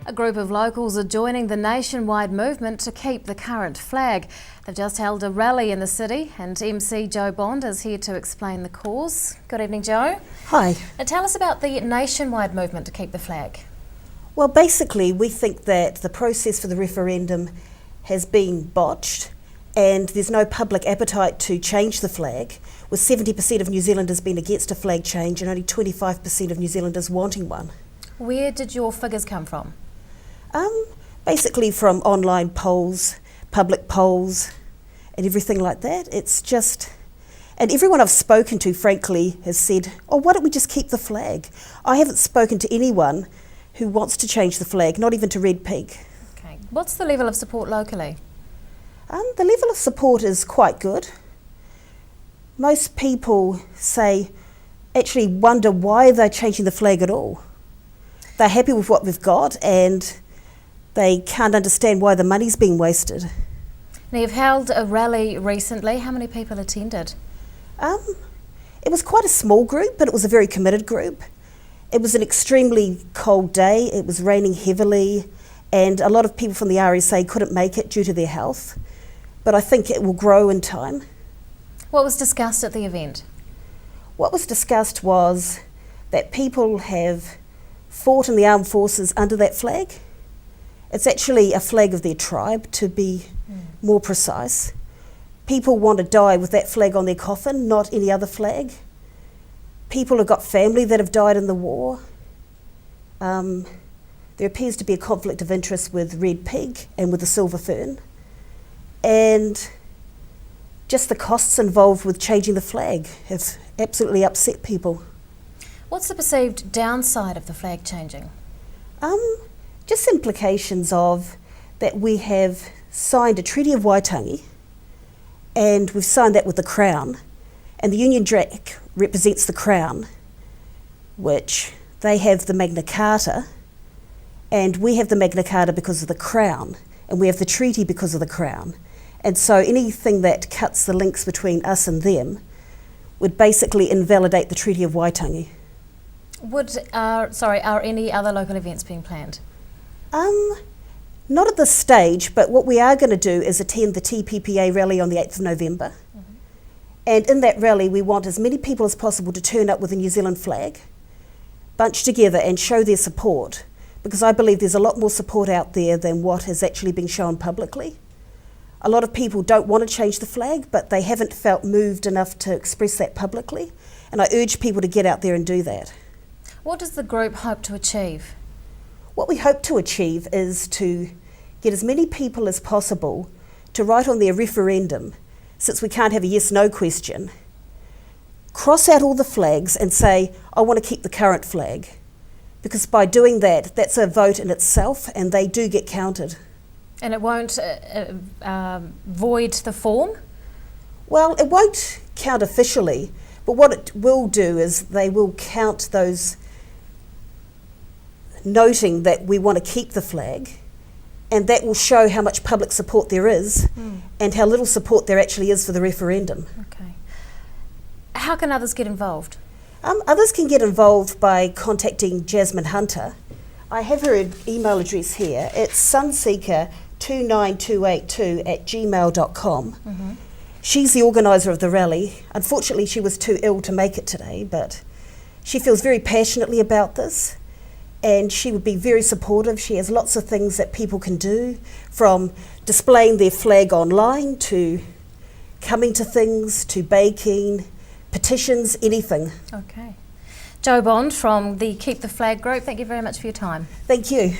A group of locals are joining the nationwide movement to keep the current flag. They've just held a rally in the city and MC Joe Bond is here to explain the cause. Good evening, Joe. Hi. Now tell us about the nationwide movement to keep the flag. Well, basically we think that the process for the referendum has been botched and there's no public appetite to change the flag, with 70% of New Zealanders being against a flag change and only 25% of New Zealanders wanting one. Where did your figures come from? Basically from online polls, public polls and everything like that. It's just, and everyone I've spoken to frankly has said, oh, why don't we just keep the flag? I haven't spoken to anyone who wants to change the flag, not even to Red Pig. Okay. What's the level of support locally? The level of support is quite good. Most people actually wonder why they're changing the flag at all. They're happy with what we've got and they can't understand why the money's being wasted. Now you've held a rally recently. How many people attended? It was quite a small group, but it was a very committed group. It was an extremely cold day. It was raining heavily and a lot of people from the RSA couldn't make it due to their health. But I think it will grow in time. What was discussed at the event? What was discussed was that people have fought in the armed forces under that flag. It's actually a flag of their tribe, to be more precise. People want to die with that flag on their coffin, not any other flag. People have got family that have died in the war. There appears to be a conflict of interest with Red Pig and with the Silver Fern. And just the costs involved with changing the flag have absolutely upset people. What's the perceived downside of the flag changing? Just implications of that we have signed a Treaty of Waitangi and we've signed that with the Crown, and the Union Jack represents the Crown, which they have the Magna Carta and we have the Magna Carta because of the Crown, and we have the treaty because of the Crown. And so anything that cuts the links between us and them would basically invalidate the Treaty of Waitangi. Are any other local events being planned? Not at this stage, but what we are going to do is attend the TPPA rally on the 8th of November. And in that rally we want as many people as possible to turn up with a New Zealand flag, bunch together and show their support, because I believe there's a lot more support out there than what has actually been shown publicly. A lot of people don't want to change the flag, but they haven't felt moved enough to express that publicly, and I urge people to get out there and do that. What does the group hope to achieve? What we hope to achieve is to get as many people as possible to write on their referendum, since we can't have a yes-no question, cross out all the flags and say, I want to keep the current flag. Because by doing that, that's a vote in itself and they do get counted. And it won't void the form? Well, it won't count officially, but what it will do is they will count those noting that we want to keep the flag, and that will show how much public support there is and how little support there actually is for the referendum. Okay. How can others get involved? Others can get involved by contacting Jasmine Hunter. I have her email address here. It's sunseeker29282@gmail.com. She's the organiser of the rally. Unfortunately, she was too ill to make it today, but she feels very passionately about this and she would be very supportive. She has lots of things that people can do, from displaying their flag online to coming to things, to baking, petitions, anything. Okay. Joe Bond from the Keep the Flag group, thank you very much for your time. Thank you.